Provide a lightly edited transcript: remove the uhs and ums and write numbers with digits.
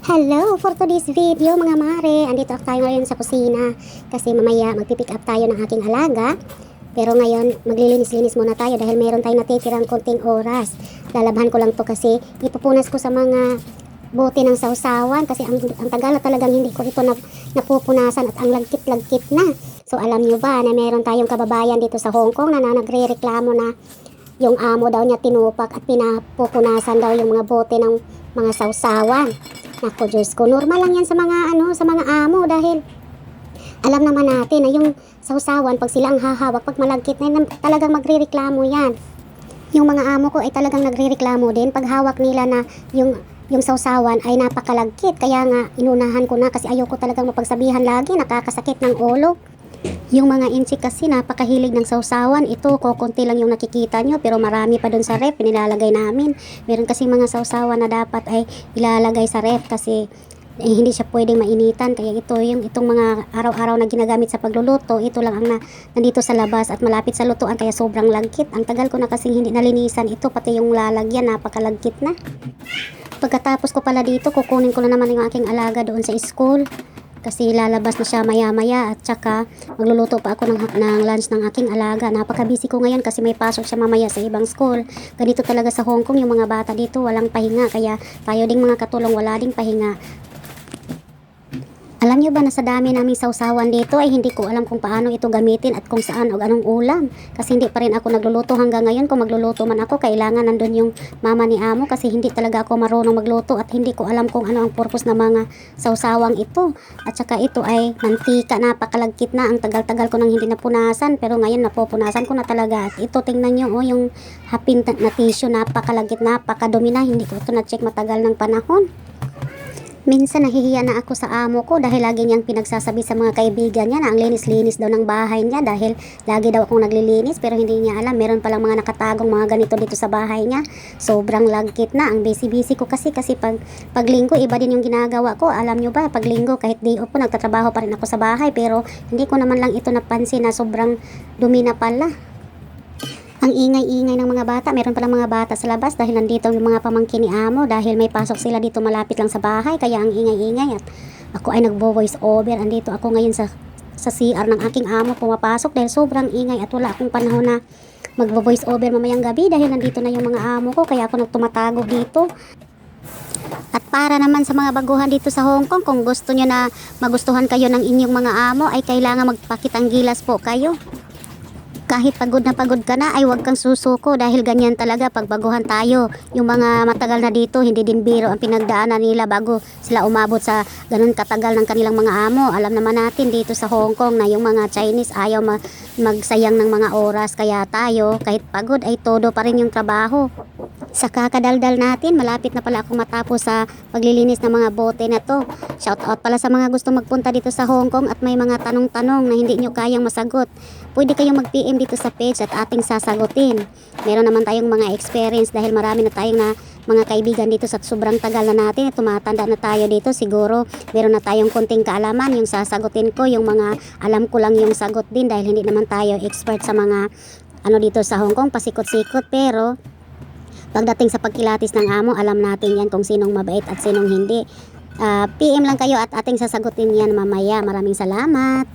Hello! For today's video mga mare, andito tayo ngayon sa kusina kasi mamaya magpipick up tayo ng aking alaga. Pero ngayon maglilinis-linis muna tayo dahil meron tayong natitirang konting oras. Lalabhan ko lang to kasi ipupunas ko sa mga bote ng sausawan kasi ang tagal na talagang hindi ko ito napupunasan at ang lagkit-lagkit na. So alam nyo ba na meron tayong kababayan dito sa Hong Kong na nagre-reklamo na yung amo daw niya tinupak at pinapupunasan daw yung mga bote ng mga sausawan. Naku Diyos ko, normal lang yan sa mga amo dahil alam naman natin na yung sausawan pag sila ang hahawak, pag malagkit na yan, talagang magrereklamo yan. Yung mga amo ko ay talagang nagrereklamo din pag hawak nila na yung sausawan ay napakalagkit. Kaya nga inunahan ko na kasi ayoko talagang mapagsabihan lagi, nakakasakit ng ulo. Yung mga inchi kasi napakahilig ng sausawan. Ito, kokonti lang yung nakikita nyo pero marami pa dun sa ref, nilalagay namin. Meron kasi mga sausawan na dapat ay ilalagay sa ref kasi hindi siya pwedeng mainitan. Kaya itong mga araw-araw na ginagamit sa pagluluto, ito lang ang nandito sa labas at malapit sa lutuan kaya sobrang lagkit. Ang tagal ko na kasing hindi nalinisan ito, pati yung lalagyan, napakalagkit na. Pagkatapos ko pala dito, kukunin ko na naman yung aking alaga doon sa school. Kasi lalabas na siya maya-maya at saka magluluto pa ako ng lunch ng aking alaga. Napaka-busy ko ngayon kasi may pasok siya mamaya sa ibang school. Ganito talaga sa Hong Kong, yung mga bata dito walang pahinga. Kaya tayo ding mga katulong wala ding pahinga. Alam nyo ba na sa dami naming sausawan dito ay hindi ko alam kung paano ito gamitin at kung saan o anong ulam. Kasi hindi pa rin ako nagluluto hanggang ngayon. Kung magluluto man ako, kailangan nandun yung mama ni amo kasi hindi talaga ako marunong magluto at hindi ko alam kung ano ang purpose ng mga sausawang ito. At saka ito ay mantika, napakalagkit na. Ang tagal-tagal ko nang hindi napunasan pero ngayon napupunasan ko na talaga. At ito tingnan nyo yung hapin na tissue, napakalagkit, napakadumi na. Hindi ko ito na-check matagal ng panahon. Minsan nahihiya na ako sa amo ko dahil lagi niyang pinagsasabi sa mga kaibigan niya na ang linis-linis daw ng bahay niya dahil lagi daw akong naglilinis pero hindi niya alam meron palang mga nakatagong mga ganito dito sa bahay niya. Sobrang lagkit na. Ang busy-busy ko kasi pag linggo iba din yung ginagawa ko. Alam nyo ba pag linggo kahit day off po nagtatrabaho pa rin ako sa bahay pero hindi ko naman lang ito napansin na sobrang dumi na pala. Ang ingay-ingay ng mga bata, meron palang mga bata sa labas dahil nandito yung mga pamangkin ni amo dahil may pasok sila dito malapit lang sa bahay kaya ang ingay-ingay at ako ay nagvo-voice over. Andito ako ngayon sa CR ng aking amo pumapasok dahil sobrang ingay at wala akong panahon na magvo-voice over mamayang gabi dahil nandito na yung mga amo ko kaya ako nagtumatago dito. At para naman sa mga baguhan dito sa Hong Kong, kung gusto nyo na magustuhan kayo ng inyong mga amo ay kailangan magpakitang gilas po kayo. Kahit pagod na pagod ka na ay huwag kang susuko dahil ganyan talaga pag baguhan tayo. Yung mga matagal na dito hindi din biro ang pinagdaanan nila bago sila umabot sa ganun katagal ng kanilang mga amo. Alam naman natin dito sa Hong Kong na yung mga Chinese ayaw magsayang ng mga oras kaya tayo kahit pagod ay todo pa rin yung trabaho. Sa kakadaldal natin, malapit na pala akong matapos sa paglilinis ng mga bote na to. Shout out pala sa mga gusto magpunta dito sa Hong Kong at may mga tanong-tanong na hindi nyo kayang masagot. Pwede kayong mag-PM dito sa page at ating sasagutin. Meron naman tayong mga experience dahil marami na tayong mga kaibigan dito sa sobrang tagal na natin. Tumatanda na tayo dito. Siguro meron na tayong konting kaalaman. Yung sasagutin ko, yung mga alam ko lang yung sagot din dahil hindi naman tayo expert sa mga dito sa Hong Kong, pasikot-sikot. Pero pagdating sa pagkilatis ng amo, alam natin yan kung sinong mabait at sinong hindi. PM lang kayo at ating sasagutin yan mamaya. Maraming salamat.